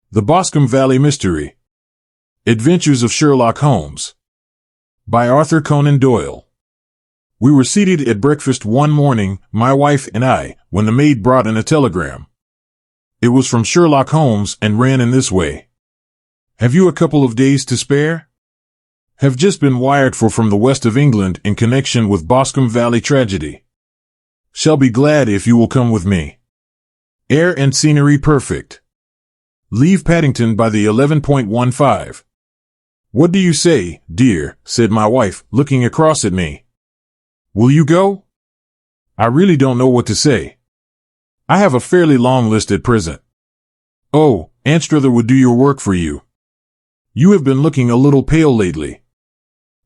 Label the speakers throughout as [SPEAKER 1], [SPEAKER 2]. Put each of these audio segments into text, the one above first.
[SPEAKER 1] The Boscombe Valley Mystery. Adventures of Sherlock Holmes. By Arthur Conan Doyle. We were seated at breakfast one morning, my wife and I, when the maid brought in a telegram. It was from Sherlock Holmes and ran in this way. Have you a couple of days to spare? Have just been wired for from the west of England in connection with Boscombe Valley tragedy. Shall be glad if you will come with me. Air and scenery perfect. Leave Paddington by the 11:15. What do you say, dear, said my wife, looking across at me. Will you go? I really don't know what to say. I have a fairly long list at present. Oh, Anstruther would do your work for you. You have been looking a little pale lately.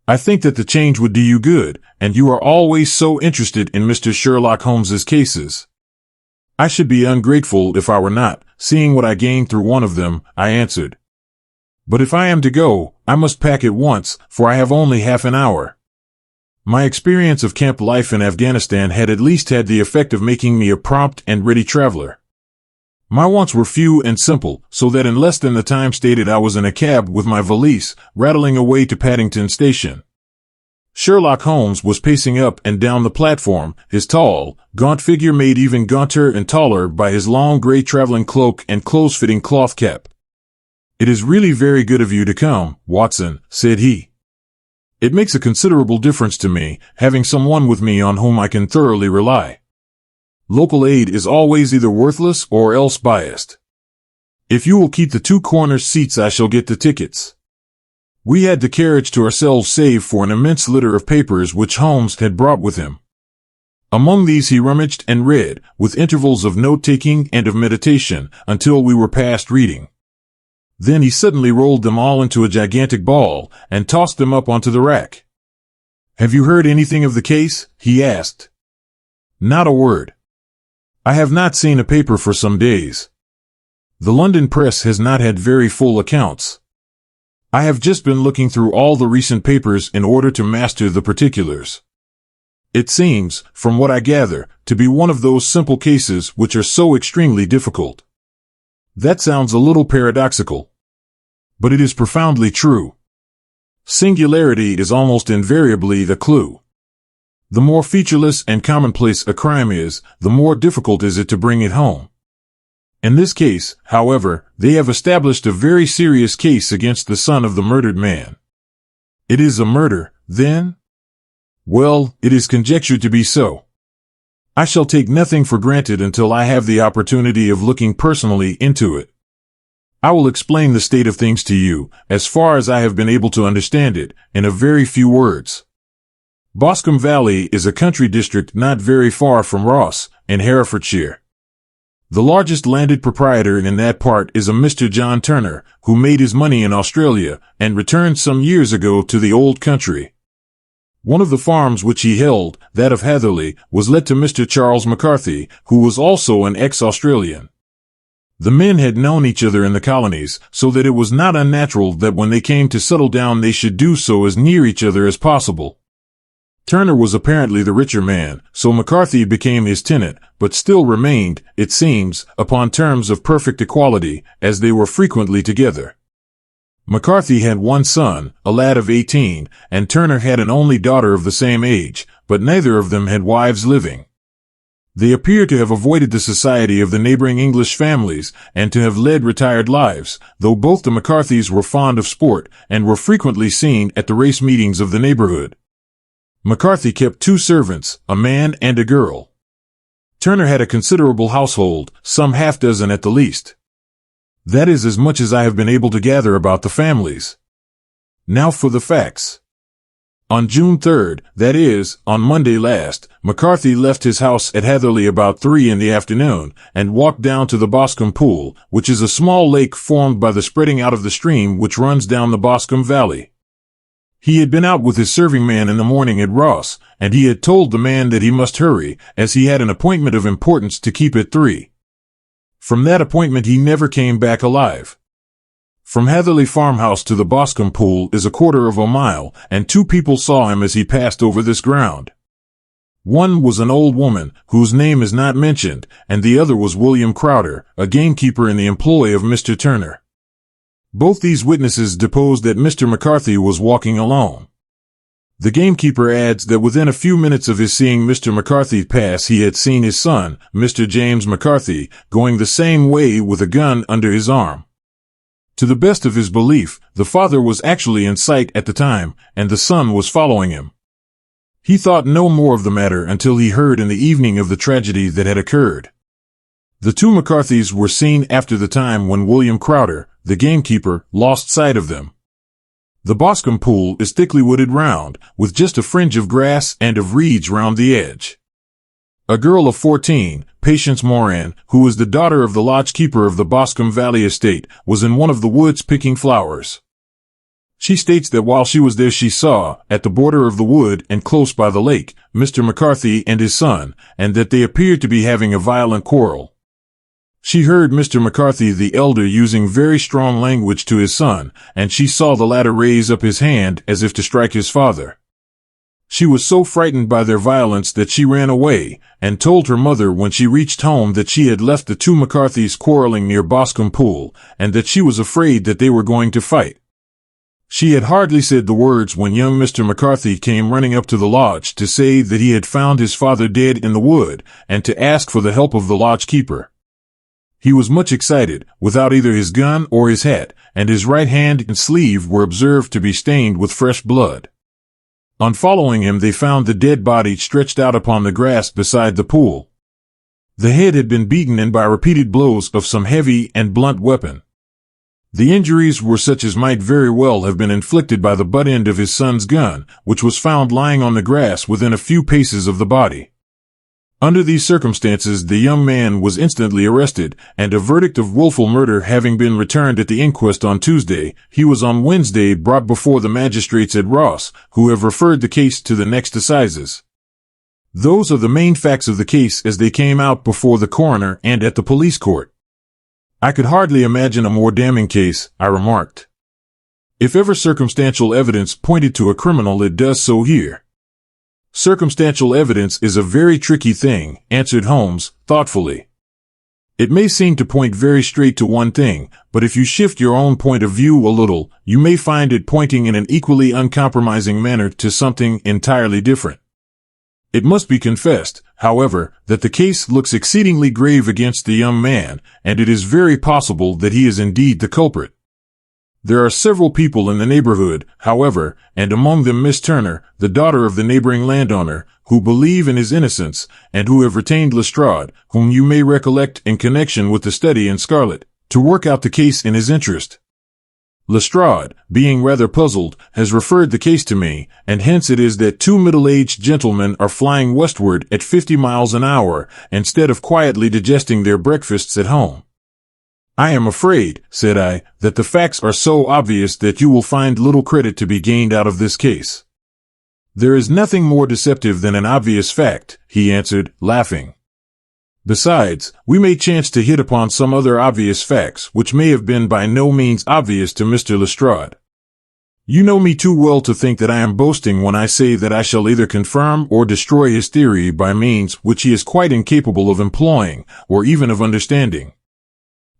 [SPEAKER 1] I think that the change would do you good, and you are always so interested in Mr. Sherlock Holmes's cases. I should be ungrateful if I were not, seeing what I gained through one of them, I answered. But if I am to go, I must pack at once, for I have only half an hour. My experience of camp life in Afghanistan had at least had the effect of making me a prompt and ready traveler. My wants were few and simple, so that in less than the time stated I was in a cab with my valise, rattling away to Paddington Station. Sherlock Holmes was pacing up and down the platform, his tall, gaunt figure made even gaunter and taller by his long gray traveling cloak and close-fitting cloth cap. It is really very good of you to come, Watson, said he. It makes a considerable difference to me, having someone with me on whom I can thoroughly rely. Local aid is always either worthless or else biased. If you will keep the two corner seats, I shall get the tickets. We had the carriage to ourselves save for an immense litter of papers which Holmes had brought with him. Among these he rummaged and read, with intervals of note-taking and of meditation, until we were past reading. Then he suddenly rolled them all into a gigantic ball, and tossed them up onto the rack. Have you heard anything of the case? He asked. Not a word. I have not seen a paper for some days. The London press has not had very full accounts. I have just been looking through all the recent papers in order to master the particulars. It seems, from what I gather, to be one of those simple cases which are so extremely difficult. That sounds a little paradoxical. But it is profoundly true. Singularity is almost invariably the clue. The more featureless and commonplace a crime is, the more difficult is it to bring it home. In this case, however, they have established a very serious case against the son of the murdered man. It is a murder, then? Well, it is conjectured to be so. I shall take nothing for granted until I have the opportunity of looking personally into it. I will explain the state of things to you, as far as I have been able to understand it, in a very few words. Boscombe Valley is a country district not very far from Ross, in Herefordshire. The largest landed proprietor in that part is a Mr. John Turner, who made his money in Australia, and returned some years ago to the old country. One of the farms which he held, that of Hatherley, was let to Mr. Charles McCarthy, who was also an ex-Australian. The men had known each other in the colonies, so that it was not unnatural that when they came to settle down they should do so as near each other as possible. Turner was apparently the richer man, so McCarthy became his tenant, but still remained, it seems, upon terms of perfect equality, as they were frequently together. McCarthy had one son, a lad of 18, and Turner had an only daughter of the same age, but neither of them had wives living. They appear to have avoided the society of the neighboring English families, and to have led retired lives, though both the McCarthys were fond of sport, and were frequently seen at the race meetings of the neighborhood. McCarthy kept two servants, a man and a girl. Turner had a considerable household, some half-dozen at the least. That is as much as I have been able to gather about the families. Now for the facts. On June 3rd, that is, on Monday last, McCarthy left his house at Hatherley about 3 in the afternoon, and walked down to the Boscombe Pool, which is a small lake formed by the spreading out of the stream which runs down the Boscombe Valley. He had been out with his serving man in the morning at Ross, and he had told the man that he must hurry, as he had an appointment of importance to keep at 3. From that appointment he never came back alive. From Hatherley farmhouse to the Boscombe Pool is 1/4 of a mile, and 2 people saw him as he passed over this ground. One was an old woman, whose name is not mentioned, and the other was William Crowder, a gamekeeper in the employ of Mr. Turner. Both these witnesses deposed that Mr. McCarthy was walking alone. The gamekeeper adds that within a few minutes of his seeing Mr. McCarthy pass, he had seen his son, Mr. James McCarthy, going the same way with a gun under his arm. To the best of his belief, the father was actually in sight at the time, and the son was following him. He thought no more of the matter until he heard in the evening of the tragedy that had occurred. The two McCarthys were seen after the time when William Crowder, the gamekeeper, lost sight of them. The Boscombe pool is thickly wooded round, with just a fringe of grass and of reeds round the edge. A girl of 14, Patience Moran, who was the daughter of the lodge-keeper of the Boscombe Valley estate, was in one of the woods picking flowers. She states that while she was there she saw, at the border of the wood and close by the lake, Mr. McCarthy and his son, and that they appeared to be having a violent quarrel. She heard Mr. McCarthy the elder using very strong language to his son, and she saw the latter raise up his hand as if to strike his father. She was so frightened by their violence that she ran away, and told her mother when she reached home that she had left the two McCarthys quarreling near Boscombe Pool, and that she was afraid that they were going to fight. She had hardly said the words when young Mr. McCarthy came running up to the lodge to say that he had found his father dead in the wood, and to ask for the help of the lodge-keeper. He was much excited, without either his gun or his hat, and his right hand and sleeve were observed to be stained with fresh blood. On following him they found the dead body stretched out upon the grass beside the pool. The head had been beaten in by repeated blows of some heavy and blunt weapon. The injuries were such as might very well have been inflicted by the butt end of his son's gun, which was found lying on the grass within a few paces of the body. Under these circumstances the young man was instantly arrested, and a verdict of willful murder having been returned at the inquest on Tuesday, he was on Wednesday brought before the magistrates at Ross, who have referred the case to the next assizes. Those are the main facts of the case as they came out before the coroner and at the police court. I could hardly imagine a more damning case, I remarked. If ever circumstantial evidence pointed to a criminal, it does so here. Circumstantial evidence is a very tricky thing, answered Holmes, thoughtfully. It may seem to point very straight to one thing, but if you shift your own point of view a little, you may find it pointing in an equally uncompromising manner to something entirely different. It must be confessed, however, that the case looks exceedingly grave against the young man, and it is very possible that he is indeed the culprit. There are several people in the neighborhood, however, and among them Miss Turner, the daughter of the neighboring landowner, who believe in his innocence, and who have retained Lestrade, whom you may recollect in connection with the study in Scarlet, to work out the case in his interest. Lestrade, being rather puzzled, has referred the case to me, and hence it is that two middle-aged gentlemen are flying westward at 50 miles an hour, instead of quietly digesting their breakfasts at home. I am afraid, said I, that the facts are so obvious that you will find little credit to be gained out of this case. There is nothing more deceptive than an obvious fact, he answered, laughing. Besides, we may chance to hit upon some other obvious facts which may have been by no means obvious to Mr. Lestrade. You know me too well to think that I am boasting when I say that I shall either confirm or destroy his theory by means which he is quite incapable of employing, or even of understanding.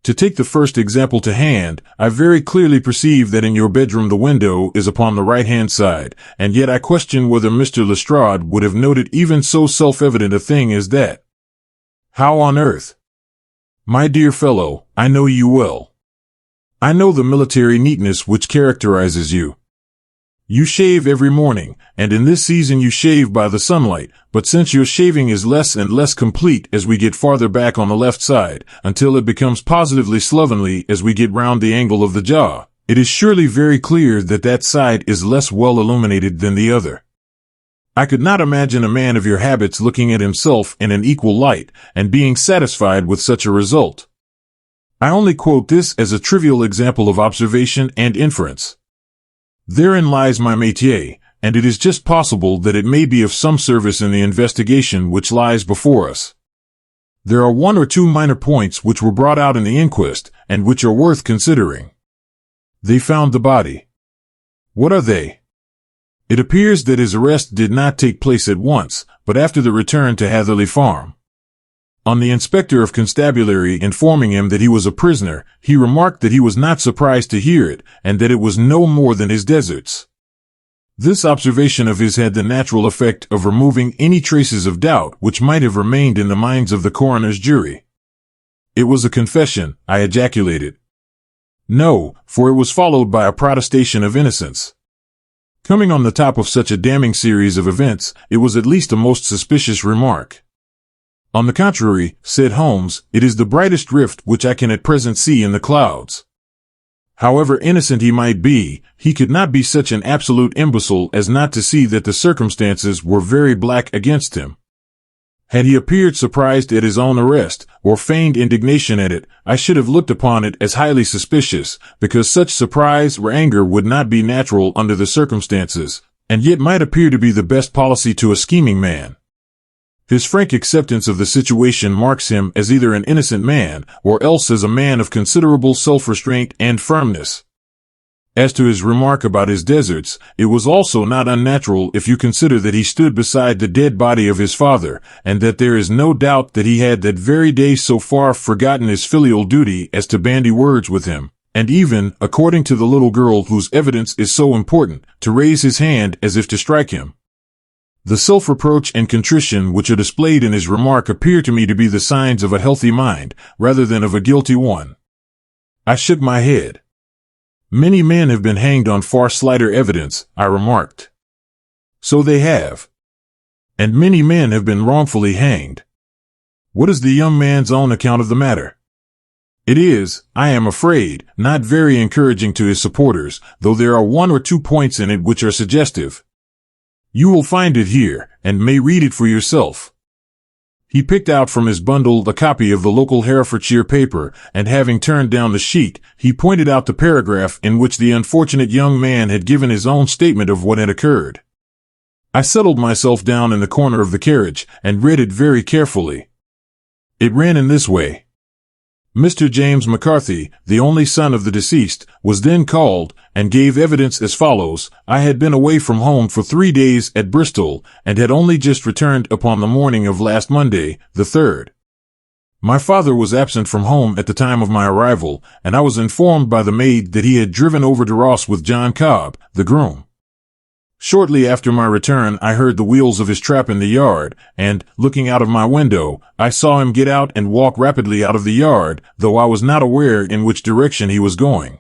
[SPEAKER 1] To take the first example to hand, I very clearly perceive that in your bedroom the window is upon the right-hand side, and yet I question whether Mr. Lestrade would have noted even so self-evident a thing as that. How on earth? My dear fellow, I know you well. I know the military neatness which characterizes you. You shave every morning, and in this season you shave by the sunlight, but since your shaving is less and less complete as we get farther back on the left side, until it becomes positively slovenly as we get round the angle of the jaw, it is surely very clear that that side is less well illuminated than the other. I could not imagine a man of your habits looking at himself in an equal light, and being satisfied with such a result. I only quote this as a trivial example of observation and inference. Therein lies my métier, and it is just possible that it may be of some service in the investigation which lies before us. There are one or two minor points which were brought out in the inquest, and which are worth considering. They found the body. What are they? It appears that his arrest did not take place at once, but after the return to Hatherley Farm. On the inspector of constabulary informing him that he was a prisoner, he remarked that he was not surprised to hear it, and that it was no more than his deserts. This observation of his had the natural effect of removing any traces of doubt which might have remained in the minds of the coroner's jury. "It was a confession," I ejaculated. "No, for it was followed by a protestation of innocence." Coming on the top of such a damning series of events, it was at least a most suspicious remark. "On the contrary," said Holmes, "it is the brightest rift which I can at present see in the clouds." However innocent he might be, he could not be such an absolute imbecile as not to see that the circumstances were very black against him. Had he appeared surprised at his own arrest, or feigned indignation at it, I should have looked upon it as highly suspicious, because such surprise or anger would not be natural under the circumstances, and yet might appear to be the best policy to a scheming man. His frank acceptance of the situation marks him as either an innocent man, or else as a man of considerable self-restraint and firmness. As to his remark about his deserts, it was also not unnatural if you consider that he stood beside the dead body of his father, and that there is no doubt that he had that very day so far forgotten his filial duty as to bandy words with him, and even, according to the little girl whose evidence is so important, to raise his hand as if to strike him. The self-reproach and contrition which are displayed in his remark appear to me to be the signs of a healthy mind, rather than of a guilty one. I shook my head. "Many men have been hanged on far slighter evidence," I remarked. "So they have. And many men have been wrongfully hanged. What is the young man's own account of the matter?" It is, I am afraid, not very encouraging to his supporters, though there are one or two points in it which are suggestive. You will find it here, and may read it for yourself. He picked out from his bundle a copy of the local Herefordshire paper, and having turned down the sheet, he pointed out the paragraph in which the unfortunate young man had given his own statement of what had occurred. I settled myself down in the corner of the carriage, and read it very carefully. It ran in this way. Mr. James McCarthy, the only son of the deceased, was then called, and gave evidence as follows: "I had been away from home for 3 days at Bristol, and had only just returned upon the morning of last Monday, the 3rd. My father was absent from home at the time of my arrival, and I was informed by the maid that he had driven over to Ross with John Cobb, the groom. Shortly after my return I heard the wheels of his trap in the yard, and, looking out of my window, I saw him get out and walk rapidly out of the yard, though I was not aware in which direction he was going.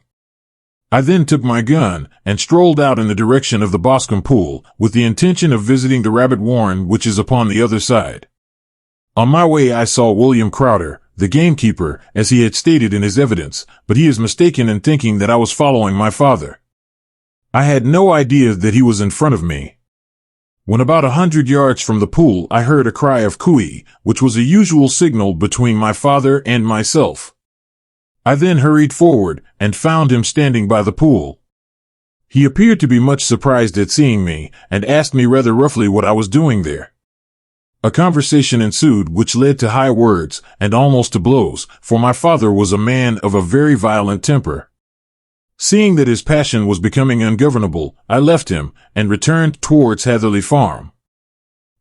[SPEAKER 1] I then took my gun, and strolled out in the direction of the Boscombe pool, with the intention of visiting the rabbit warren which is upon the other side. On my way I saw William Crowder, the gamekeeper, as he had stated in his evidence, but he is mistaken in thinking that I was following my father. I had no idea that he was in front of me. When about 100 yards from the pool I heard a cry of cooey, which was a usual signal between my father and myself. I then hurried forward, and found him standing by the pool. He appeared to be much surprised at seeing me, and asked me rather roughly what I was doing there. A conversation ensued which led to high words, and almost to blows, for my father was a man of a very violent temper. Seeing that his passion was becoming ungovernable, I left him, and returned towards Hatherley Farm.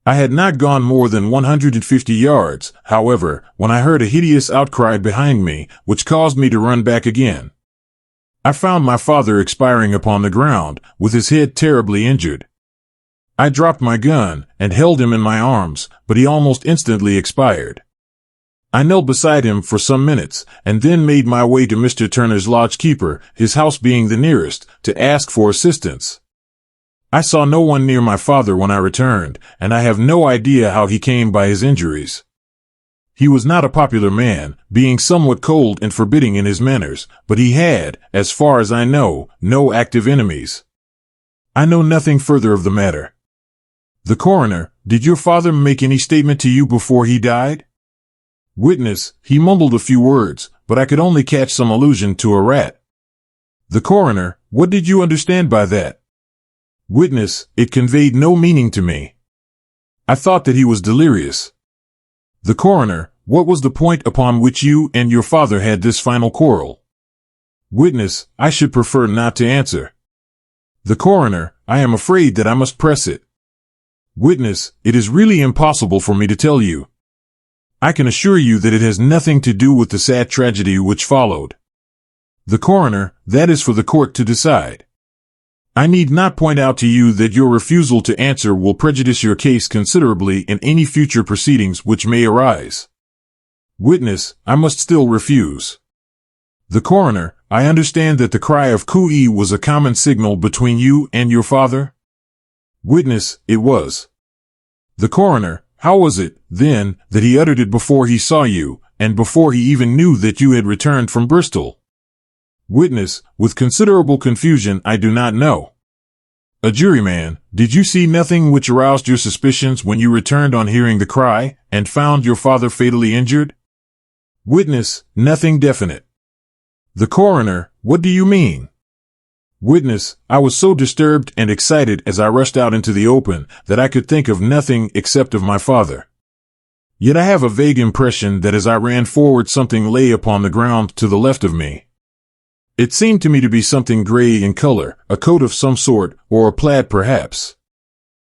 [SPEAKER 1] I had not gone more than 150 yards, however, when I heard a hideous outcry behind me, which caused me to run back again. I found my father expiring upon the ground, with his head terribly injured. I dropped my gun, and held him in my arms, but he almost instantly expired. I knelt beside him for some minutes, and then made my way to Mr. Turner's lodge-keeper, his house being the nearest, to ask for assistance. I saw no one near my father when I returned, and I have no idea how he came by his injuries. He was not a popular man, being somewhat cold and forbidding in his manners, but he had, as far as I know, no active enemies. I know nothing further of the matter. The coroner, did your father make any statement to you before he died? Witness, he mumbled a few words, but I could only catch some allusion to a rat. The coroner, what did you understand by that? Witness, it conveyed no meaning to me. I thought that he was delirious. The coroner, what was the point upon which you and your father had this final quarrel? Witness, I should prefer not to answer. The coroner, I am afraid that I must press it. Witness, it is really impossible for me to tell you. I can assure you that it has nothing to do with the sad tragedy which followed. The coroner, that is for the court to decide. I need not point out to you that your refusal to answer will prejudice your case considerably in any future proceedings which may arise. Witness, I must still refuse. The coroner, I understand that the cry of cooee was a common signal between you and your father? Witness, it was. The coroner, how was it, then, that he uttered it before he saw you, and before he even knew that you had returned from Bristol? Witness, with considerable confusion, I do not know. A juryman, did you see nothing which aroused your suspicions when you returned on hearing the cry, and found your father fatally injured? Witness, nothing definite. The coroner, what do you mean? Witness, I was so disturbed and excited as I rushed out into the open that I could think of nothing except of my father. Yet I have a vague impression that as I ran forward something lay upon the ground to the left of me. It seemed to me to be something gray in color, a coat of some sort, or a plaid perhaps.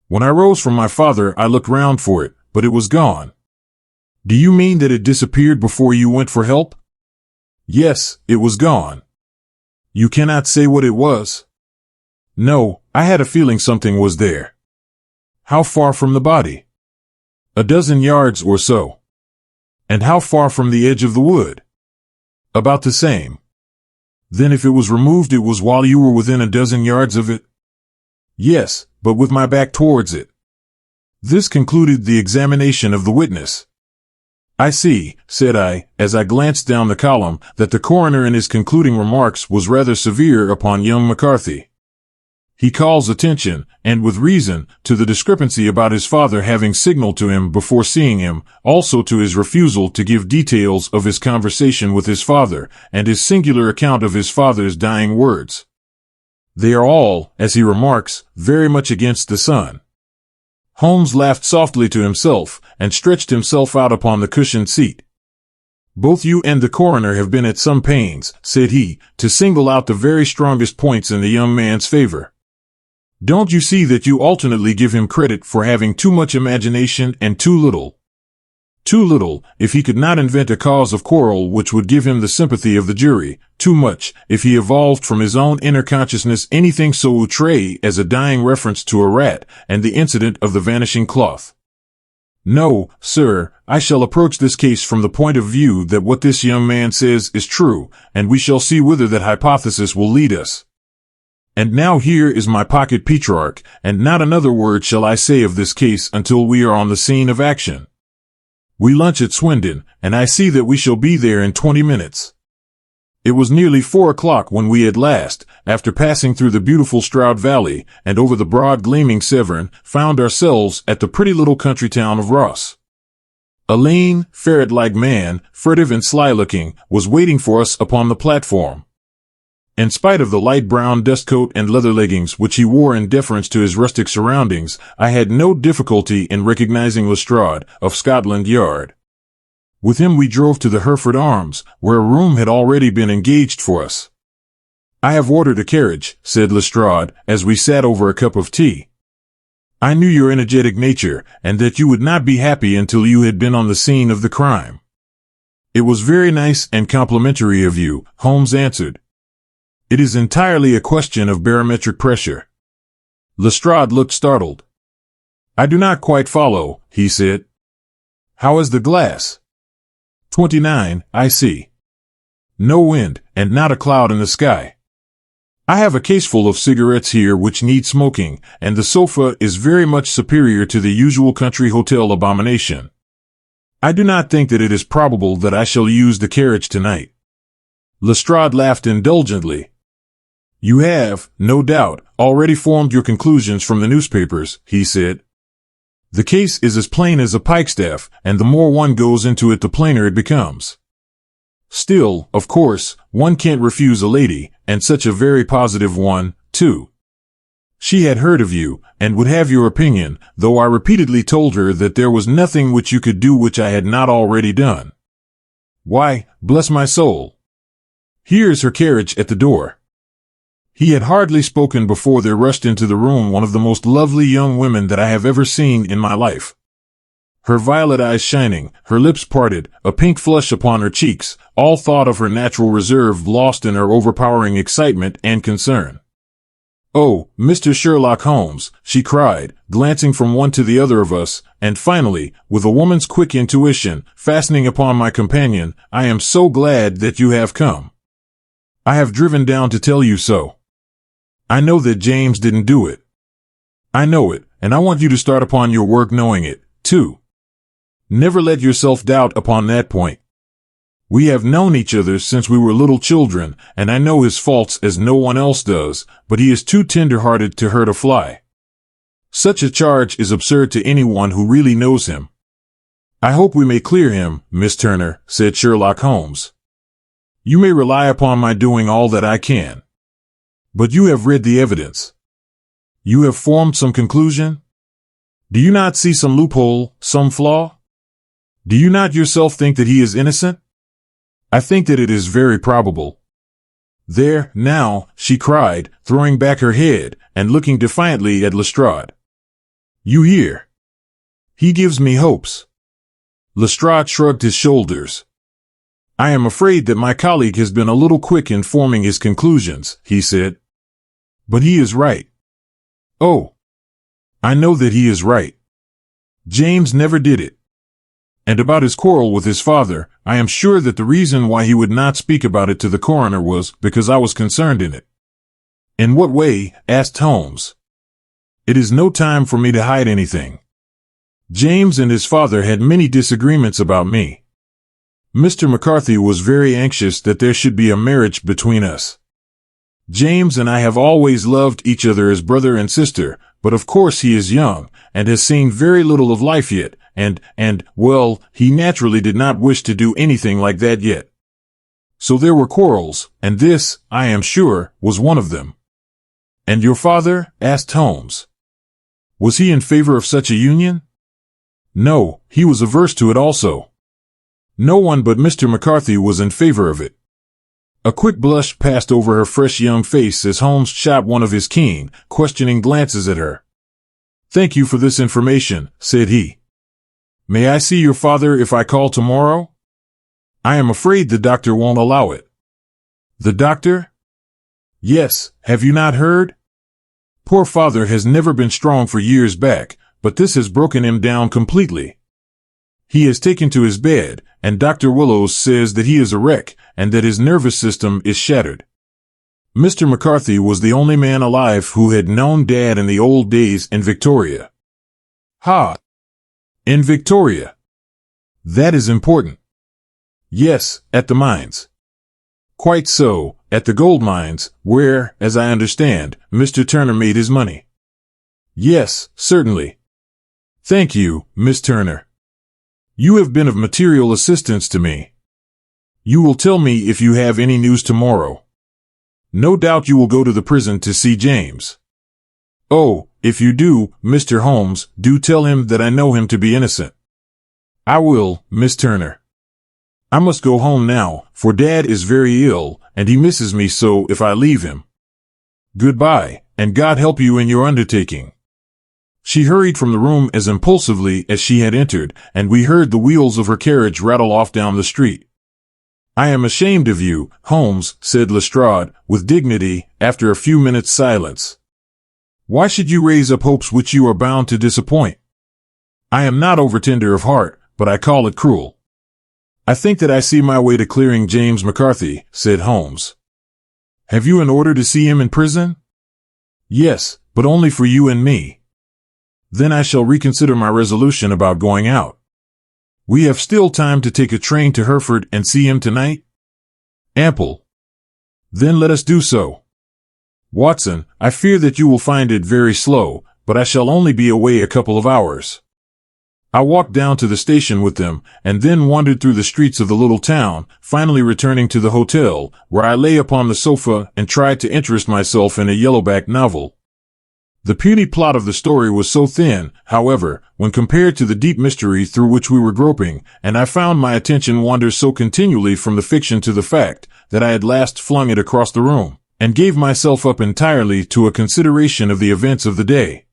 [SPEAKER 1] When I rose from my father I looked round for it, but it was gone. Do you mean that it disappeared before you went for help? Yes, it was gone. You cannot say what it was? No, I had a feeling something was there. How far from the body? 12 yards or so. And how far from the edge of the wood? About the same. Then if it was removed it was while you were within 12 yards of it? Yes, but with my back towards it. This concluded the examination of the witness. I see, said I, as I glanced down the column, that the coroner in his concluding remarks was rather severe upon young McCarthy. He calls attention, and with reason, to the discrepancy about his father having signaled to him before seeing him, also to his refusal to give details of his conversation with his father, and his singular account of his father's dying words. They are all, as he remarks, very much against the son. Holmes laughed softly to himself, and stretched himself out upon the cushioned seat. Both you and the coroner have been at some pains, said he, to single out the very strongest points in the young man's favor. Don't you see that you alternately give him credit for having too much imagination and too little? Too little, if he could not invent a cause of quarrel which would give him the sympathy of the jury. Too much, if he evolved from his own inner consciousness anything so outre as a dying reference to a rat and the incident of the vanishing cloth. No, sir, I shall approach this case from the point of view that what this young man says is true, and we shall see whither that hypothesis will lead us. And now here is my pocket Petrarch, and not another word shall I say of this case until we are on the scene of action. We lunch at Swindon, and I see that we shall be there in 20 minutes. It was nearly 4 o'clock when we at last, after passing through the beautiful Stroud Valley, and over the broad gleaming Severn, found ourselves at the pretty little country town of Ross. A lean, ferret-like man, furtive and sly-looking, was waiting for us upon the platform. In spite of the light brown dust coat and leather leggings which he wore in deference to his rustic surroundings, I had no difficulty in recognizing Lestrade, of Scotland Yard. With him we drove to the Hereford Arms, where a room had already been engaged for us. I have ordered a carriage, said Lestrade, as we sat over a cup of tea. I knew your energetic nature, and that you would not be happy until you had been on the scene of the crime. It was very nice and complimentary of you, Holmes answered. It is entirely a question of barometric pressure. Lestrade looked startled. I do not quite follow, he said. How is the glass? 29, I see. No wind, and not a cloud in the sky. I have a caseful of cigarettes here which need smoking, and the sofa is very much superior to the usual country hotel abomination. I do not think that it is probable that I shall use the carriage tonight. Lestrade laughed indulgently. You have, no doubt, already formed your conclusions from the newspapers, he said. The case is as plain as a pikestaff, and the more one goes into it the plainer it becomes. Still, of course, one can't refuse a lady, and such a very positive one, too. She had heard of you, and would have your opinion, though I repeatedly told her that there was nothing which you could do which I had not already done. Why, bless my soul! Here's her carriage at the door. He had hardly spoken before there rushed into the room one of the most lovely young women that I have ever seen in my life. her violet eyes shining, her lips parted, a pink flush upon her cheeks, all thought of her natural reserve lost in her overpowering excitement and concern. "Oh, Mr. Sherlock Holmes," she cried, glancing from one to the other of us, and finally, with a woman's quick intuition, fastening upon my companion, "I am so glad that you have come. I have driven down to tell you so. I know that James didn't do it. I know it, and I want you to start upon your work knowing it, too. Never let yourself doubt upon that point. We have known each other since we were little children, and I know his faults as no one else does, but he is too tender-hearted to hurt a fly. Such a charge is absurd to anyone who really knows him." "I hope we may clear him, Miss Turner," said Sherlock Holmes. "You may rely upon my doing all that I can. But you have read the evidence. You have formed some conclusion? Do you not see some loophole, some flaw? Do you not yourself think that he is innocent? I think that it is very probable." "There, now," she cried, throwing back her head and looking defiantly at Lestrade. "You hear? He gives me hopes." Lestrade shrugged his shoulders. "I am afraid that my colleague has been a little quick in forming his conclusions," he said. "But he is right. Oh, I know that he is right. James never did it. And about his quarrel with his father, I am sure that the reason why he would not speak about it to the coroner was because I was concerned in it." "In what way?" asked Holmes. "It is no time for me to hide anything. James and his father had many disagreements about me. Mr. McCarthy was very anxious that there should be a marriage between us. James and I have always loved each other as brother and sister, but of course he is young, and has seen very little of life yet, well, he naturally did not wish to do anything like that yet. So there were quarrels, and this, I am sure, was one of them." "And your father?" asked Holmes. "Was he in favor of such a union?" "No, he was averse to it also. No one but Mr. McCarthy was in favor of it." A quick blush passed over her fresh young face as Holmes shot one of his keen, questioning glances at her. "Thank you for this information," said he. "May I see your father if I call tomorrow?" "I am afraid the doctor won't allow it." "The doctor?" "Yes, have you not heard? Poor father has never been strong for years back, but this has broken him down completely. He has taken to his bed, and Dr. Willows says that he is a wreck, and that his nervous system is shattered. Mr. McCarthy was the only man alive who had known Dad in the old days in Victoria." "Ha! In Victoria? That is important." "Yes, at the mines." "Quite so, at the gold mines, where, as I understand, Mr. Turner made his money." "Yes, certainly." "Thank you, Miss Turner. You have been of material assistance to me. You will tell me if you have any news tomorrow. No doubt you will go to the prison to see James. Oh, if you do, Mr. Holmes, do tell him that I know him to be innocent." "I will, Miss Turner. I must go home now, for Dad is very ill, and he misses me so if I leave him. Goodbye, and God help you in your undertaking." She hurried from the room as impulsively as she had entered, and we heard the wheels of her carriage rattle off down the street. "I am ashamed of you, Holmes," said Lestrade, with dignity, after a few minutes' silence. "Why should you raise up hopes which you are bound to disappoint? I am not over-tender of heart, but I call it cruel." "I think that I see my way to clearing James McCarthy," said Holmes. "Have you an order to see him in prison?" "Yes, but only for you and me. Then I shall reconsider my resolution about going out. We have still time to take a train to Hereford and see him tonight?" "Ample." "Then let us do so. Watson, I fear that you will find it very slow, but I shall only be away a couple of hours." I walked down to the station with them, and then wandered through the streets of the little town, finally returning to the hotel, where I lay upon the sofa and tried to interest myself in a yellowback novel. The puny plot of the story was so thin, however, when compared to the deep mystery through which we were groping, and I found my attention wander so continually from the fiction to the fact, that I at last flung it across the room, and gave myself up entirely to a consideration of the events of the day.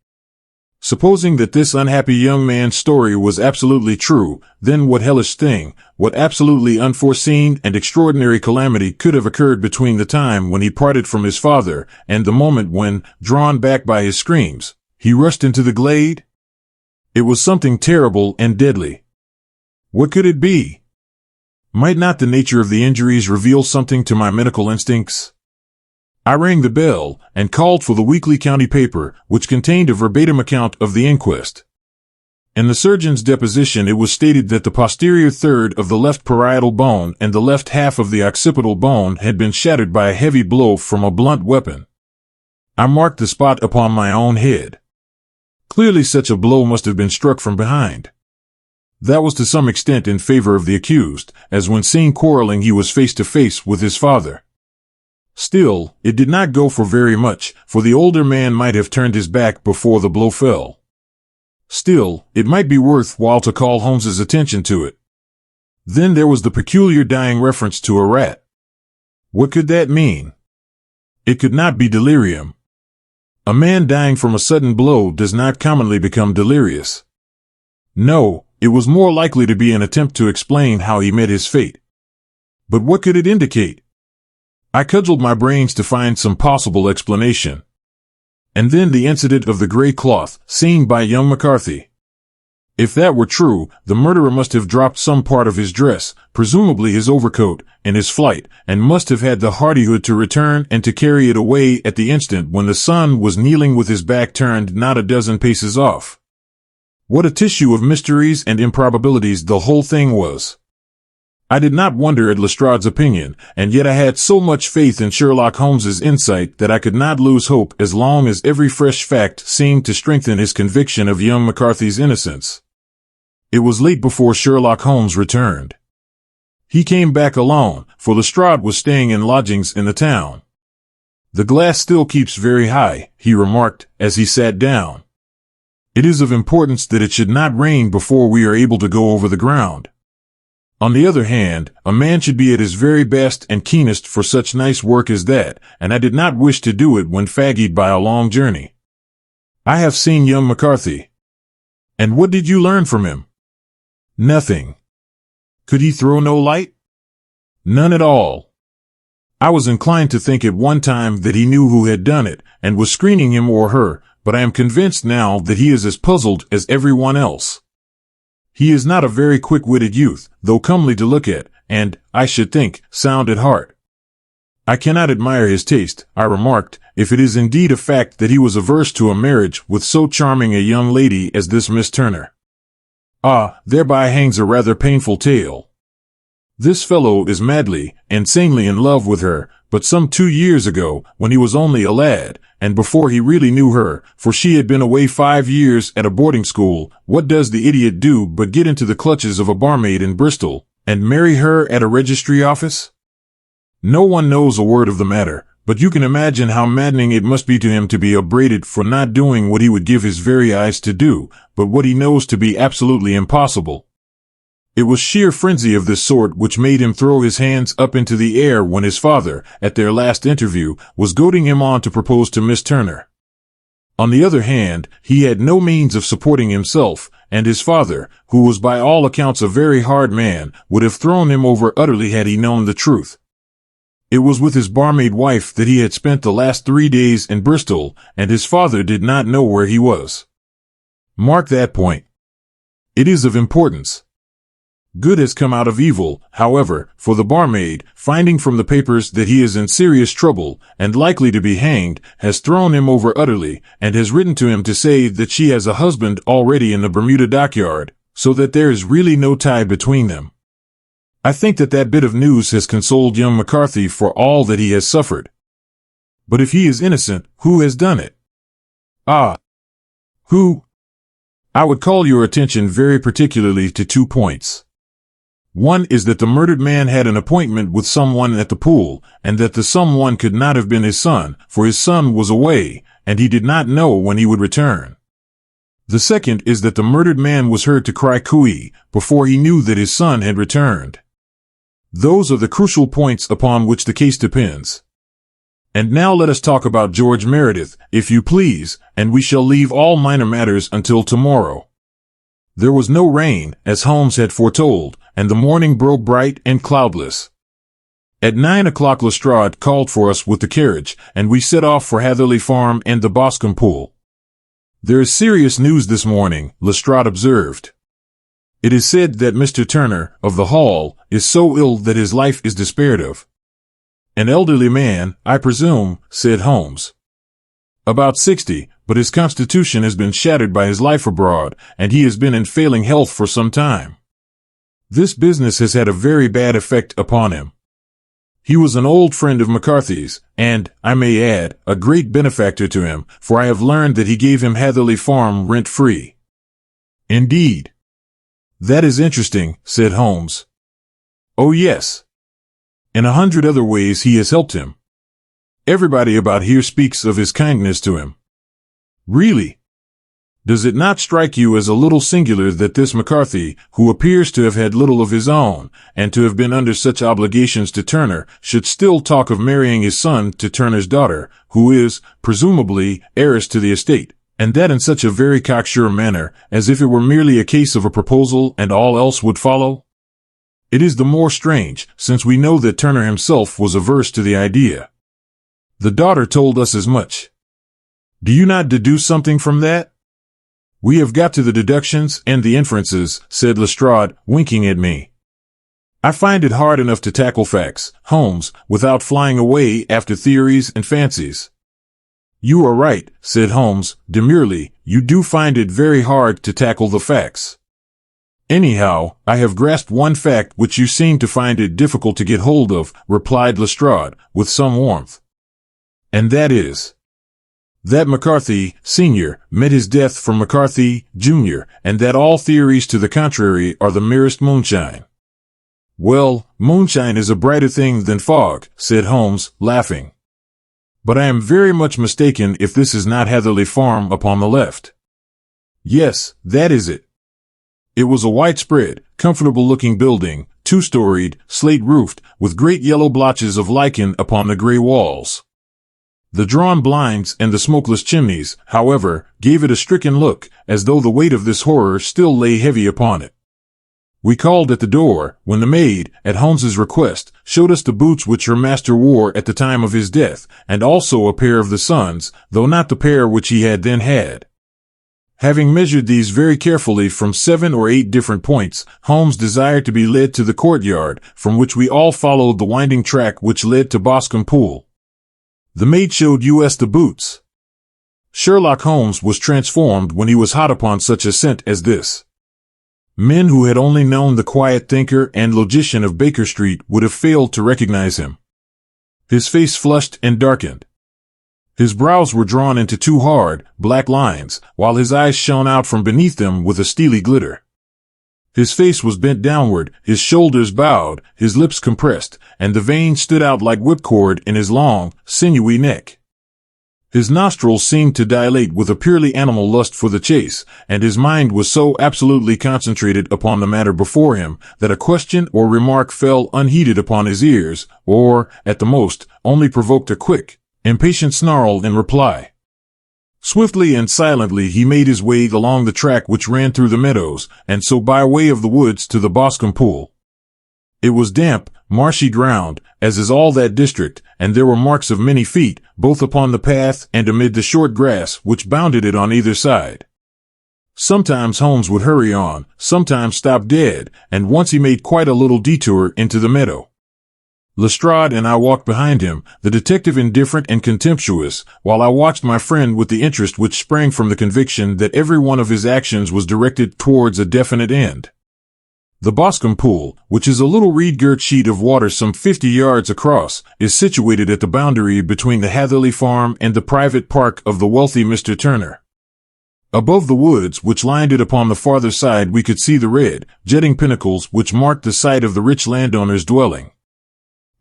[SPEAKER 1] Supposing that this unhappy young man's story was absolutely true, then what hellish thing, what absolutely unforeseen and extraordinary calamity could have occurred between the time when he parted from his father and the moment when, drawn back by his screams, he rushed into the glade? It was something terrible and deadly. What could it be? Might not the nature of the injuries reveal something to my medical instincts? I rang the bell and called for the weekly county paper, which contained a verbatim account of the inquest. In the surgeon's deposition, it was stated that the posterior third of the left parietal bone and the left half of the occipital bone had been shattered by a heavy blow from a blunt weapon. I marked the spot upon my own head. Clearly such a blow must have been struck from behind. That was to some extent in favor of the accused, as when seen quarreling he was face to face with his father. Still, it did not go for very much, for the older man might have turned his back before the blow fell. Still, it might be worthwhile to call Holmes's attention to it. Then there was the peculiar dying reference to a rat. What could that mean? It could not be delirium. A man dying from a sudden blow does not commonly become delirious. No, it was more likely to be an attempt to explain how he met his fate. But what could it indicate? I cudgeled my brains to find some possible explanation. And then the incident of the gray cloth, seen by young McCarthy. If that were true, the murderer must have dropped some part of his dress, presumably his overcoat, in his flight, and must have had the hardihood to return and to carry it away at the instant when the son was kneeling with his back turned not a dozen paces off. What a tissue of mysteries and improbabilities the whole thing was. I did not wonder at Lestrade's opinion, and yet I had so much faith in Sherlock Holmes's insight that I could not lose hope as long as every fresh fact seemed to strengthen his conviction of young McCarthy's innocence. It was late before Sherlock Holmes returned. He came back alone, for Lestrade was staying in lodgings in the town. "The glass still keeps very high," he remarked, as he sat down. "It is of importance that it should not rain before we are able to go over the ground. On the other hand, a man should be at his very best and keenest for such nice work as that, and I did not wish to do it when fatigued by a long journey. I have seen young McCarthy. And what did you learn from him? Nothing. Could he throw no light? None at all. I was inclined to think at one time that he knew who had done it, and was screening him or her, but I am convinced now that he is as puzzled as everyone else. He is not a very quick-witted youth, though comely to look at, and, I should think, sound at heart. I cannot admire his taste," I remarked, "if it is indeed a fact that he was averse to a marriage with so charming a young lady as this Miss Turner. Ah, thereby hangs a rather painful tale. This fellow is madly, insanely in love with her, but some 2 years ago, when he was only a lad, and before he really knew her, for she had been away 5 years at a boarding school, what does the idiot do but get into the clutches of a barmaid in Bristol, and marry her at a registry office? No one knows a word of the matter, but you can imagine how maddening it must be to him to be upbraided for not doing what he would give his very eyes to do, but what he knows to be absolutely impossible. It was sheer frenzy of this sort which made him throw his hands up into the air when his father, at their last interview, was goading him on to propose to Miss Turner. On the other hand, he had no means of supporting himself, and his father, who was by all accounts a very hard man, would have thrown him over utterly had he known the truth. It was with his barmaid wife that he had spent the last 3 days in Bristol, and his father did not know where he was. Mark that point. It is of importance. Good has come out of evil, however, for the barmaid, finding from the papers that he is in serious trouble, and likely to be hanged, has thrown him over utterly, and has written to him to say that she has a husband already in the Bermuda dockyard, so that there is really no tie between them. I think that bit of news has consoled young McCarthy for all that he has suffered. But if he is innocent, who has done it? Ah! Who? I would call your attention very particularly to 2 points. One is that the murdered man had an appointment with someone at the pool, and that the someone could not have been his son, for his son was away, and he did not know when he would return. The second is that the murdered man was heard to cry cooey before he knew that his son had returned. Those are the crucial points upon which the case depends. And now let us talk about George Meredith, if you please, and we shall leave all minor matters until tomorrow. There was no rain, as Holmes had foretold, and the morning broke bright and cloudless. At 9 o'clock Lestrade called for us with the carriage, and we set off for Hatherley Farm and the Boscombe pool. There is serious news this morning, Lestrade observed. It is said that Mr. Turner, of the Hall, is so ill that his life is despaired of. An elderly man, I presume, said Holmes. About 60, but his constitution has been shattered by his life abroad, and he has been in failing health for some time. This business has had a very bad effect upon him. He was an old friend of McCarthy's, and, I may add, a great benefactor to him, for I have learned that he gave him Hatherley Farm rent-free. Indeed. That is interesting, said Holmes. Oh yes. In 100 other ways he has helped him. Everybody about here speaks of his kindness to him. Really? Does it not strike you as a little singular that this McCarthy, who appears to have had little of his own, and to have been under such obligations to Turner, should still talk of marrying his son to Turner's daughter, who is, presumably, heiress to the estate, and that in such a very cocksure manner, as if it were merely a case of a proposal and all else would follow? It is the more strange, since we know that Turner himself was averse to the idea. The daughter told us as much. Do you not deduce something from that? We have got to the deductions and the inferences, said Lestrade, winking at me. I find it hard enough to tackle facts, Holmes, without flying away after theories and fancies. You are right, said Holmes, demurely, you do find it very hard to tackle the facts. Anyhow, I have grasped one fact which you seem to find it difficult to get hold of, replied Lestrade, with some warmth. And that is that McCarthy, Sr., met his death from McCarthy, Jr., and that all theories to the contrary are the merest moonshine. Well, moonshine is a brighter thing than fog, said Holmes, laughing. But I am very much mistaken if this is not Hatherley Farm upon the left. Yes, that is it. It was a widespread, comfortable-looking building, two-storied, slate-roofed, with great yellow blotches of lichen upon the gray walls. The drawn blinds and the smokeless chimneys, however, gave it a stricken look, as though the weight of this horror still lay heavy upon it. We called at the door, when the maid, at Holmes's request, showed us the boots which her master wore at the time of his death, and also a pair of the son's, though not the pair which he had then had. Having measured these very carefully from 7 or 8 different points, Holmes desired to be led to the courtyard, from which we all followed the winding track which led to Boscombe Pool. The maid showed us the boots. Sherlock Holmes was transformed when he was hot upon such a scent as this. Men who had only known the quiet thinker and logician of Baker Street would have failed to recognize him. His face flushed and darkened. His brows were drawn into 2 hard, black lines, while his eyes shone out from beneath them with a steely glitter. His face was bent downward, his shoulders bowed, his lips compressed, and the veins stood out like whipcord in his long, sinewy neck. His nostrils seemed to dilate with a purely animal lust for the chase, and his mind was so absolutely concentrated upon the matter before him that a question or remark fell unheeded upon his ears, or, at the most, only provoked a quick, impatient snarl in reply. Swiftly and silently he made his way along the track which ran through the meadows, and so by way of the woods to the Boscombe Pool. It was damp, marshy ground, as is all that district, and there were marks of many feet, both upon the path and amid the short grass which bounded it on either side. Sometimes Holmes would hurry on, sometimes stop dead, and once he made quite a little detour into the meadow. Lestrade and I walked behind him, the detective indifferent and contemptuous, while I watched my friend with the interest which sprang from the conviction that every one of his actions was directed towards a definite end. The Boscombe Pool, which is a little reed-girt sheet of water some 50 yards across, is situated at the boundary between the Hatherley Farm and the private park of the wealthy Mr. Turner. Above the woods which lined it upon the farther side we could see the red, jetting pinnacles which marked the site of the rich landowner's dwelling.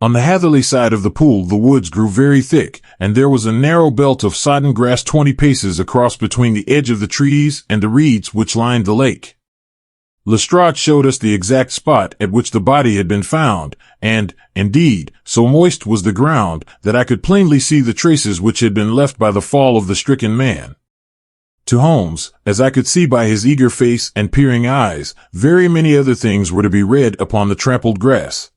[SPEAKER 1] On the Hatherley side of the pool the woods grew very thick, and there was a narrow belt of sodden grass 20 paces across between the edge of the trees and the reeds which lined the lake. Lestrade showed us the exact spot at which the body had been found, and, indeed, so moist was the ground that I could plainly see the traces which had been left by the fall of the stricken man. To Holmes, as I could see by his eager face and peering eyes, very many other things were to be read upon the trampled grass.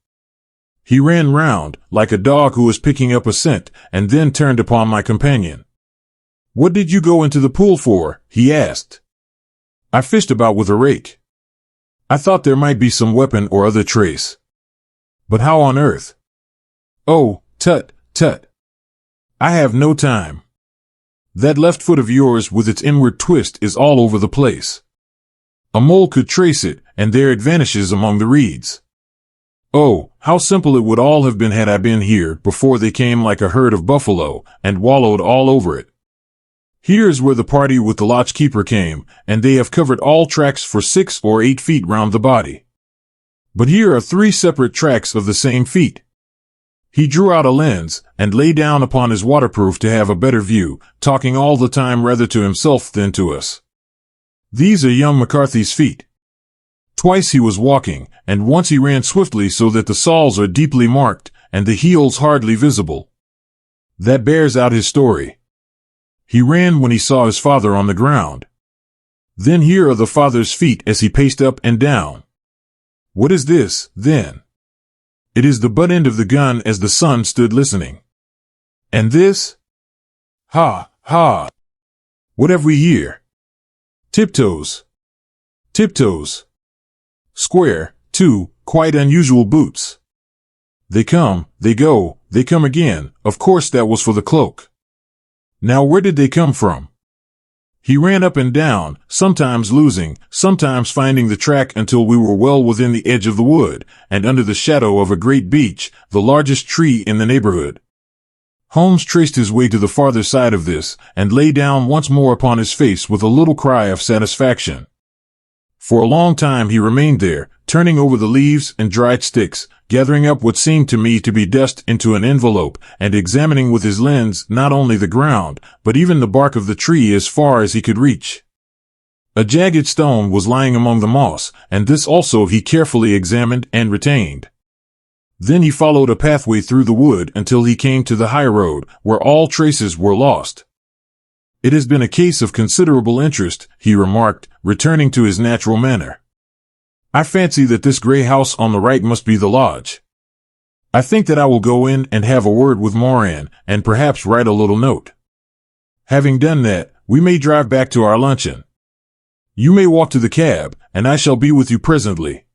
[SPEAKER 1] He ran round, like a dog who was picking up a scent, and then turned upon my companion. "What did you go into the pool for?" he asked. "I fished about with a rake. I thought there might be some weapon or other trace." "But how on earth?" "Oh, tut, tut. I have no time. That left foot of yours with its inward twist is all over the place. A mole could trace it, and there it vanishes among the reeds. Oh, how simple it would all have been had I been here before they came like a herd of buffalo and wallowed all over it. Here's where the party with the lodge-keeper came, and they have covered all tracks for 6 or 8 feet round the body. But here are 3 separate tracks of the same feet." He drew out a lens, and lay down upon his waterproof to have a better view, talking all the time rather to himself than to us. "These are young McCarthy's feet. Twice he was walking, and once he ran swiftly so that the soles are deeply marked, and the heels hardly visible. That bears out his story. He ran when he saw his father on the ground. Then here are the father's feet as he paced up and down. What is this, then? It is the butt end of the gun as the son stood listening. And this? Ha, ha! What have we here? Tiptoes. Tiptoes. Square, too, quite unusual boots. They come, they go, they come again. Of course that was for the cloak. Now where did they come from? He ran up and down, sometimes losing, sometimes finding the track until we were well within the edge of the wood, and under the shadow of a great beech, the largest tree in the neighborhood. Holmes traced his way to the farther side of this, and lay down once more upon his face with a little cry of satisfaction. For a long time he remained there, turning over the leaves and dried sticks, gathering up what seemed to me to be dust into an envelope, and examining with his lens not only the ground, but even the bark of the tree as far as he could reach. A jagged stone was lying among the moss, and this also he carefully examined and retained. Then he followed a pathway through the wood until he came to the high road, where all traces were lost. "It has been a case of considerable interest," he remarked, returning to his natural manner. "I fancy that this gray house on the right must be the lodge. I think that I will go in and have a word with Moran, and perhaps write a little note. Having done that, we may drive back to our luncheon. You may walk to the cab, and I shall be with you presently."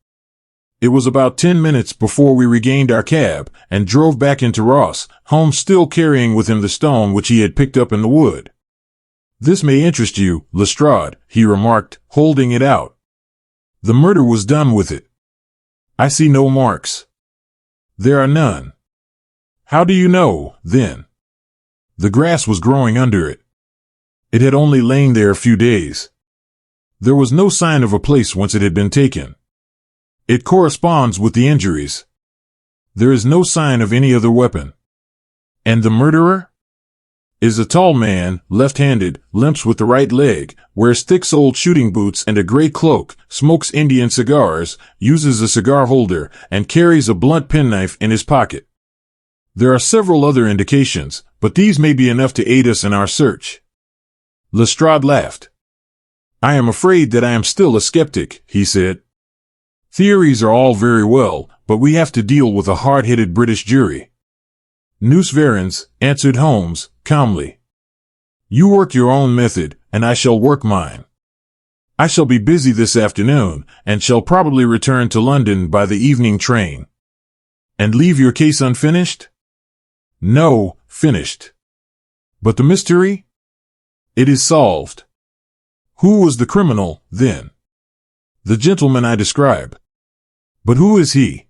[SPEAKER 1] It was about 10 minutes before we regained our cab, and drove back into Ross, Holmes still carrying with him the stone which he had picked up in the wood. "This may interest you, Lestrade," he remarked, holding it out. "The murder was done with it. I see no marks. There are none." "How do you know, then?" "The grass was growing under it. It had only lain there a few days. There was no sign of a place whence it had been taken. It corresponds with the injuries. There is no sign of any other weapon." "And the murderer?" "Is a tall man, left-handed, limps with the right leg, wears thick-soled shooting boots and a gray cloak, smokes Indian cigars, uses a cigar holder, and carries a blunt penknife in his pocket. There are several other indications, but these may be enough to aid us in our search." Lestrade laughed. "I am afraid that I am still a skeptic," he said. "Theories are all very well, but we have to deal with a hard-headed British jury." "Nous verrons," answered Holmes, calmly. "You work your own method, and I shall work mine. I shall be busy this afternoon, and shall probably return to London by the evening train." "And leave your case unfinished?" "No, finished." "But the mystery?" "It is solved." "Who was the criminal, then?" "The gentleman I describe." "But who is he?"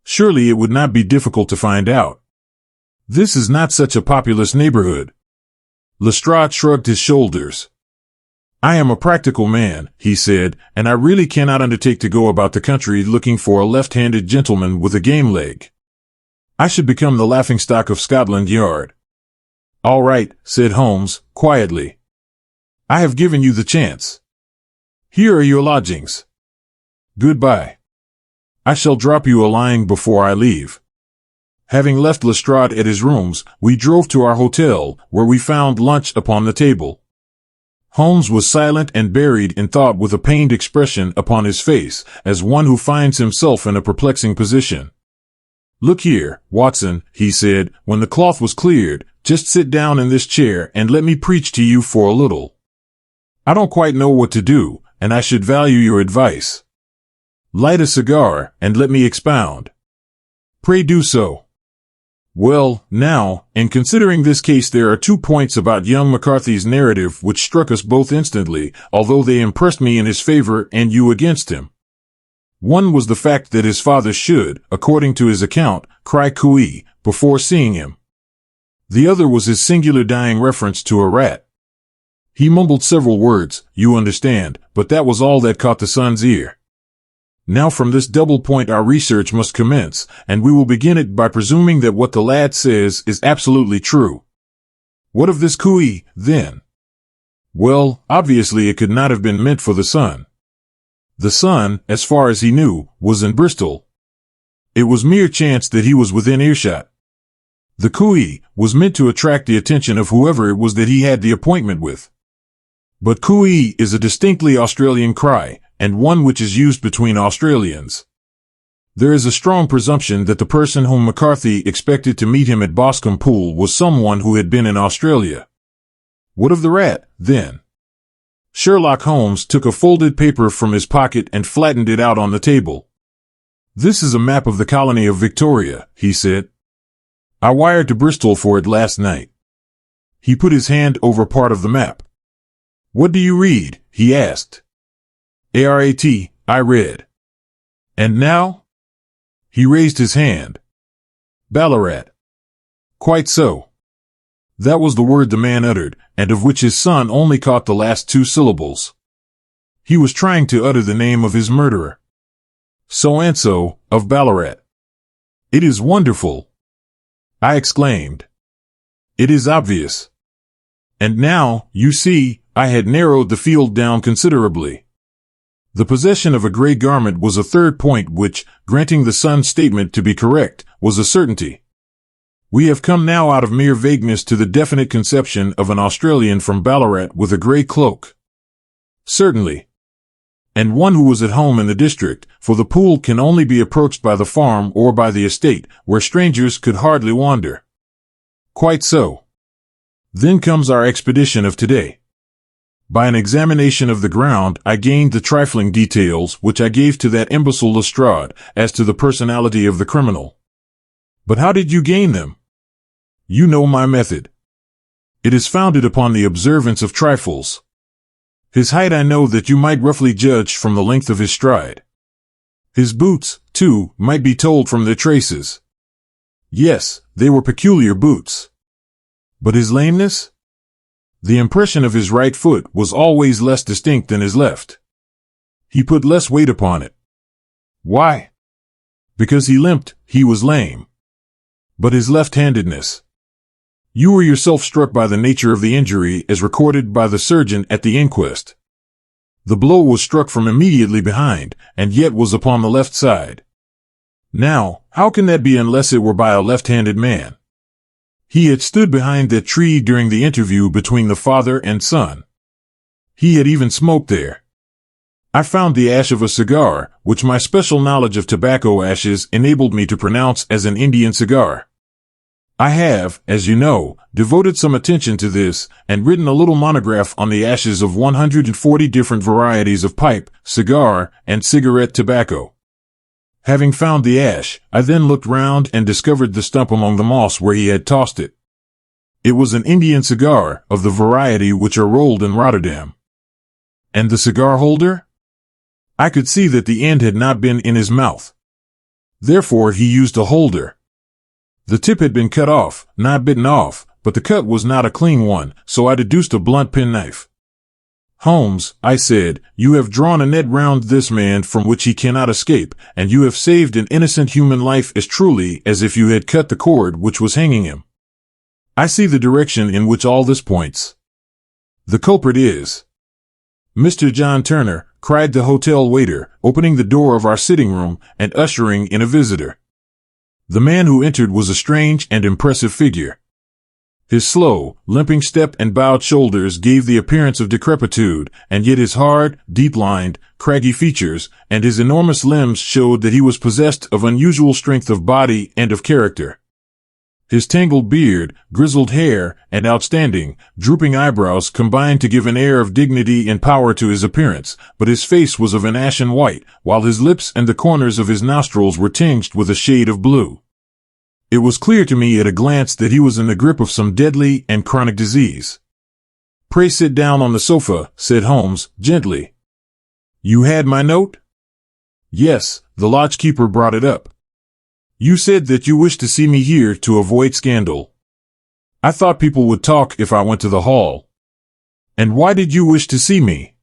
[SPEAKER 1] "Surely it would not be difficult to find out. This is not such a populous neighborhood." Lestrade shrugged his shoulders. "I am a practical man," he said, "and I really cannot undertake to go about the country looking for a left-handed gentleman with a game leg. I should become the laughingstock of Scotland Yard." "All right," said Holmes, quietly. "I have given you the chance. Here are your lodgings. Goodbye. I shall drop you a line before I leave. Having left Lestrade at his rooms, we drove to our hotel, where we found lunch upon the table. Holmes was silent and buried in thought with a pained expression upon his face, as one who finds himself in a perplexing position. "Look here, Watson," he said, when the cloth was cleared, "just sit down in this chair and let me preach to you for a little. I don't quite know what to do, and I should value your advice. Light a cigar, and let me expound." "Pray do so." "Well, now, in considering this case, there are 2 points about young McCarthy's narrative which struck us both instantly, although they impressed me in his favor and you against him. One was the fact that his father should, according to his account, cry cooey before seeing him. The other was his singular dying reference to a rat. He mumbled several words, you understand, but that was all that caught the son's ear. Now from this double point our research must commence, and we will begin it by presuming that what the lad says is absolutely true. What of this cooey, then? Well, obviously it could not have been meant for the son. The son, as far as he knew, was in Bristol. It was mere chance that he was within earshot. The cooey was meant to attract the attention of whoever it was that he had the appointment with. But cooey is a distinctly Australian cry, and one which is used between Australians. There is a strong presumption that the person whom McCarthy expected to meet him at Boscombe Pool was someone who had been in Australia. What of the rat, then? Sherlock Holmes took a folded paper from his pocket and flattened it out on the table. "This is a map of the colony of Victoria," he said. "I wired to Bristol for it last night." He put his hand over part of the map. "What do you read?" he asked. "ARAT, I read." "And now?" He raised his hand. "Ballarat." "Quite so." That was the word the man uttered, and of which his son only caught the last 2 syllables. He was trying to utter the name of his murderer. "So-and-so, of Ballarat." "It is wonderful!" I exclaimed. "It is obvious. And now, you see, I had narrowed the field down considerably. The possession of a gray garment was a third point which, granting the son's statement to be correct, was a certainty. We have come now out of mere vagueness to the definite conception of an Australian from Ballarat with a gray cloak. Certainly. And one who was at home in the district, for the pool can only be approached by the farm or by the estate, where strangers could hardly wander. Quite so. Then comes our expedition of today. By an examination of the ground, I gained the trifling details which I gave to that imbecile Lestrade as to the personality of the criminal. But how did you gain them? You know my method. It is founded upon the observance of trifles. His height I know that you might roughly judge from the length of his stride. His boots, too, might be told from their traces. Yes, they were peculiar boots. But his lameness? The impression of his right foot was always less distinct than his left. He put less weight upon it. Why? Because he limped, he was lame. But his left-handedness. You were yourself struck by the nature of the injury as recorded by the surgeon at the inquest. The blow was struck from immediately behind, and yet was upon the left side. Now, how can that be unless it were by a left-handed man? He had stood behind that tree during the interview between the father and son. He had even smoked there. I found the ash of a cigar, which my special knowledge of tobacco ashes enabled me to pronounce as an Indian cigar. I have, as you know, devoted some attention to this, and written a little monograph on the ashes of 140 different varieties of pipe, cigar, and cigarette tobacco. Having found the ash, I then looked round and discovered the stump among the moss where he had tossed it. It was an Indian cigar, of the variety which are rolled in Rotterdam. And the cigar holder? I could see that the end had not been in his mouth. Therefore he used a holder. The tip had been cut off, not bitten off, but the cut was not a clean one, so I deduced a blunt penknife. Holmes, I said, you have drawn a net round this man from which he cannot escape, and you have saved an innocent human life as truly as if you had cut the cord which was hanging him. I see the direction in which all this points. The culprit is Mr. John Turner, cried the hotel waiter, opening the door of our sitting room and ushering in a visitor. The man who entered was a strange and impressive figure. His slow, limping step and bowed shoulders gave the appearance of decrepitude, and yet his hard, deep-lined, craggy features and his enormous limbs showed that he was possessed of unusual strength of body and of character. His tangled beard, grizzled hair, and outstanding, drooping eyebrows combined to give an air of dignity and power to his appearance, but his face was of an ashen white, while his lips and the corners of his nostrils were tinged with a shade of blue. It was clear to me at a glance that he was in the grip of some deadly and chronic disease. "Pray sit down on the sofa," said Holmes, gently. "You had my note?" "Yes, the lodgekeeper brought it up. You said that you wished to see me here to avoid scandal. I thought people would talk if I went to the hall." "And why did you wish to see me?"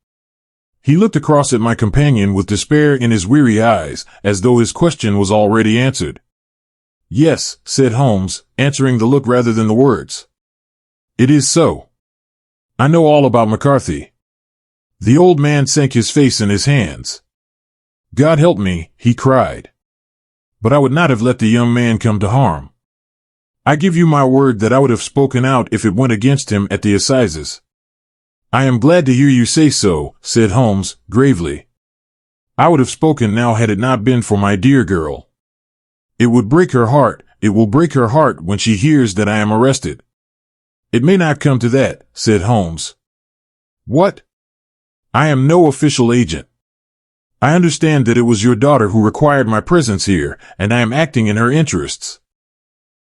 [SPEAKER 1] He looked across at my companion with despair in his weary eyes, as though his question was already answered. "Yes," said Holmes, answering the look rather than the words. "It is so. I know all about McCarthy." The old man sank his face in his hands. "God help me," he cried. "But I would not have let the young man come to harm. I give you my word that I would have spoken out if it went against him at the assizes." "I am glad to hear you say so," said Holmes, gravely. "I would have spoken now had it not been for my dear girl. It would break her heart, it will break her heart when she hears that I am arrested." "It may not come to that," said Holmes. "What?" "I am no official agent. I understand that it was your daughter who required my presence here, and I am acting in her interests.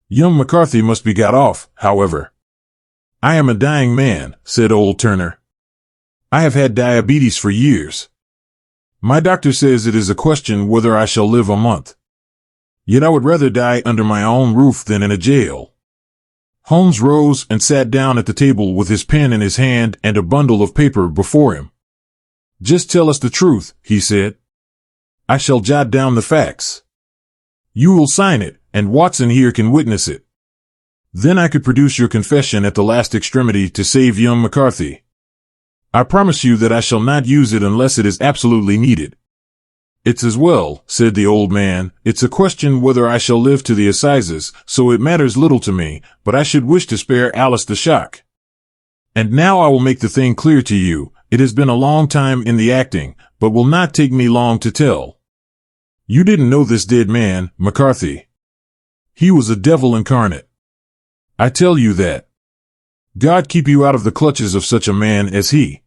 [SPEAKER 1] Young McCarthy must be got off, however." "I am a dying man," said old Turner. "I have had diabetes for years. My doctor says it is a question whether I shall live a month. Yet I would rather die under my own roof than in a jail." Holmes rose and sat down at the table with his pen in his hand and a bundle of paper before him. "Just tell us the truth," he said. "I shall jot down the facts. You will sign it, and Watson here can witness it. Then I could produce your confession at the last extremity to save young McCarthy. I promise you that I shall not use it unless it is absolutely needed." "It's as well," said the old man. "It's a question whether I shall live to the assizes, so it matters little to me, but I should wish to spare Alice the shock. And now I will make the thing clear to you. It has been a long time in the acting, but will not take me long to tell. You didn't know this dead man, McCarthy. He was a devil incarnate. I tell you that. God keep you out of the clutches of such a man as he.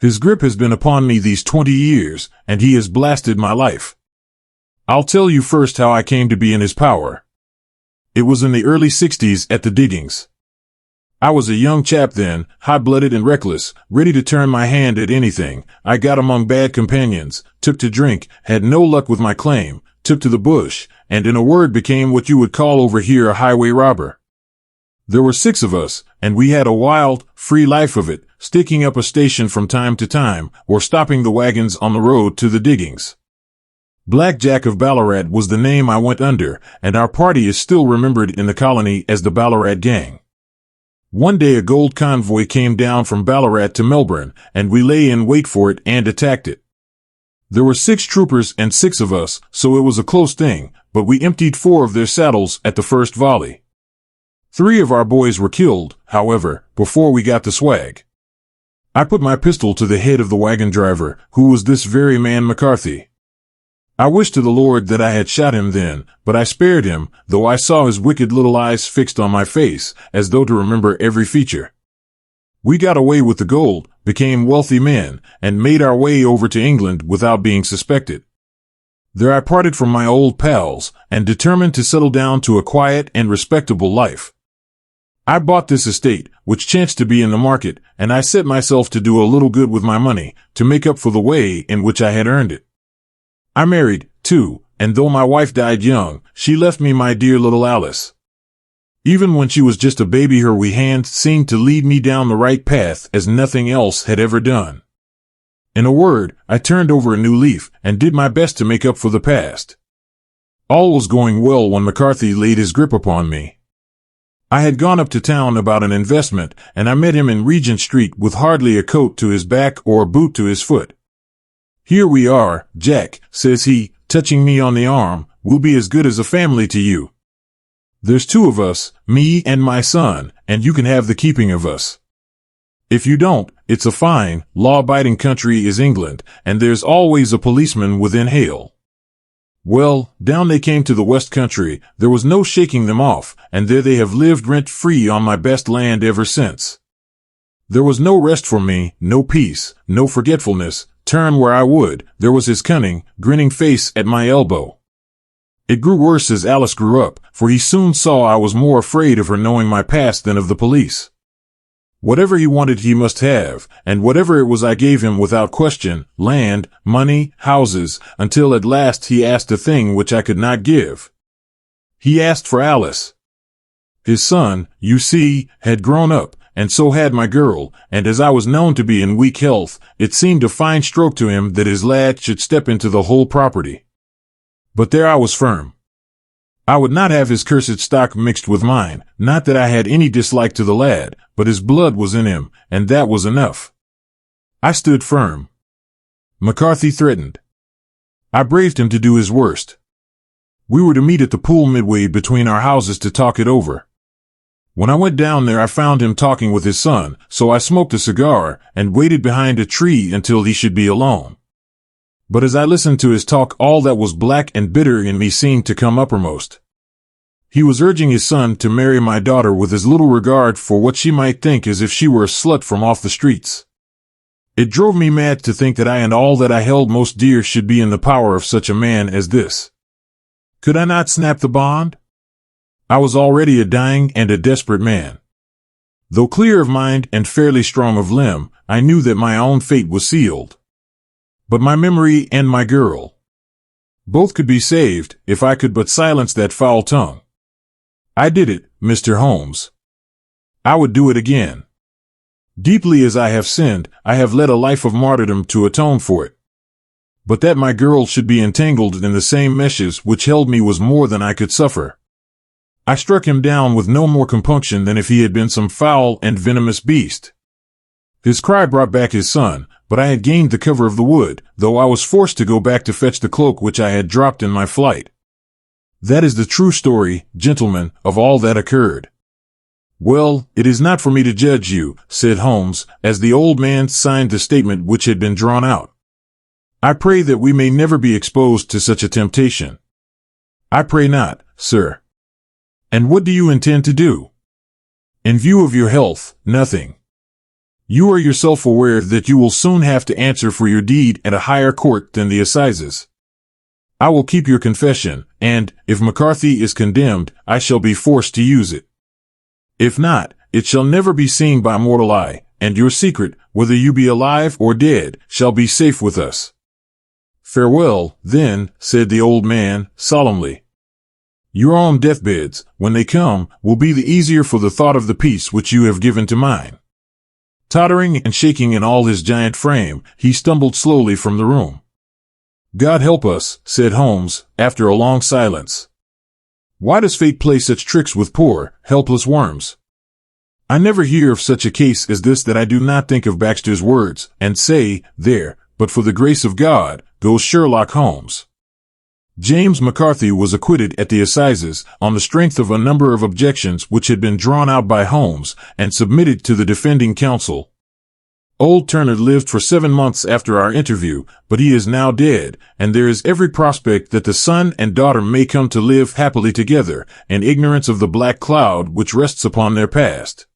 [SPEAKER 1] His grip has been upon me these 20 years, and he has blasted my life. I'll tell you first how I came to be in his power. It was in the early 60s at the diggings. I was a young chap then, hot-blooded and reckless, ready to turn my hand at anything. I got among bad companions, took to drink, had no luck with my claim, took to the bush, and in a word became what you would call over here a highway robber. There were 6 of us, and we had a wild, free life of it, sticking up a station from time to time, or stopping the wagons on the road to the diggings. Black Jack of Ballarat was the name I went under, and our party is still remembered in the colony as the Ballarat Gang. One day a gold convoy came down from Ballarat to Melbourne, and we lay in wait for it and attacked it. There were 6 troopers and 6 of us, so it was a close thing, but we emptied 4 of their saddles at the first volley. 3 of our boys were killed, however, before we got the swag. I put my pistol to the head of the wagon driver, who was this very man McCarthy. I wish to the Lord that I had shot him then, but I spared him, though I saw his wicked little eyes fixed on my face, as though to remember every feature. We got away with the gold, became wealthy men, and made our way over to England without being suspected. There I parted from my old pals, and determined to settle down to a quiet and respectable life. I bought this estate, which chanced to be in the market, and I set myself to do a little good with my money, to make up for the way in which I had earned it. I married, too, and though my wife died young, she left me my dear little Alice. Even when she was just a baby, her wee hand seemed to lead me down the right path as nothing else had ever done. In a word, I turned over a new leaf, and did my best to make up for the past. All was going well when McCarthy laid his grip upon me. I had gone up to town about an investment, and I met him in Regent Street with hardly a coat to his back or a boot to his foot. Here we are, Jack, says he, touching me on the arm. We'll be as good as a family to you. There's two of us, me and my son, and you can have the keeping of us. If you don't, it's a fine, law-abiding country is England, and there's always a policeman within hail. Well, down they came to the West Country. There was no shaking them off, and there they have lived rent-free on my best land ever since. There was no rest for me, no peace, no forgetfulness. Turn where I would, there was his cunning, grinning face at my elbow. It grew worse as Alice grew up, for he soon saw I was more afraid of her knowing my past than of the police. Whatever he wanted he must have, and whatever it was I gave him without question, land, money, houses, until at last he asked a thing which I could not give. He asked for Alice. His son, you see, had grown up, and so had my girl, and as I was known to be in weak health, it seemed a fine stroke to him that his lad should step into the whole property. But there I was firm. I would not have his cursed stock mixed with mine, not that I had any dislike to the lad, but his blood was in him, and that was enough. I stood firm. McCarthy threatened. I braved him to do his worst. We were to meet at the pool midway between our houses to talk it over. When I went down there I found him talking with his son, so I smoked a cigar and waited behind a tree until he should be alone. But as I listened to his talk, all that was black and bitter in me seemed to come uppermost. He was urging his son to marry my daughter with as little regard for what she might think as if she were a slut from off the streets. It drove me mad to think that I and all that I held most dear should be in the power of such a man as this. Could I not snap the bond? I was already a dying and a desperate man. Though clear of mind and fairly strong of limb, I knew that my own fate was sealed. But my memory and my girl, both could be saved if I could but silence that foul tongue. I did it, Mr. Holmes. I would do it again. Deeply as I have sinned, I have led a life of martyrdom to atone for it. But that my girl should be entangled in the same meshes which held me was more than I could suffer. I struck him down with no more compunction than if he had been some foul and venomous beast. His cry brought back his son, but I had gained the cover of the wood, though I was forced to go back to fetch the cloak which I had dropped in my flight. That is the true story, gentlemen, of all that occurred. Well, it is not for me to judge you, said Holmes, as the old man signed the statement which had been drawn out. I pray that we may never be exposed to such a temptation. I pray not, sir. And what do you intend to do? In view of your health, nothing. You are yourself aware that you will soon have to answer for your deed at a higher court than the assizes. I will keep your confession, and, if McCarthy is condemned, I shall be forced to use it. If not, it shall never be seen by mortal eye, and your secret, whether you be alive or dead, shall be safe with us. Farewell, then, said the old man, solemnly. Your own deathbeds, when they come, will be the easier for the thought of the peace which you have given to mine. Tottering and shaking in all his giant frame, he stumbled slowly from the room. God help us, said Holmes, after a long silence. Why does fate play such tricks with poor, helpless worms? I never hear of such a case as this that I do not think of Baxter's words, and say, there, but for the grace of God, goes Sherlock Holmes. James McCarthy was acquitted at the assizes on the strength of a number of objections which had been drawn out by Holmes and submitted to the defending counsel. Old Turner lived for 7 months after our interview, but he is now dead, and there is every prospect that the son and daughter may come to live happily together, in ignorance of the black cloud which rests upon their past.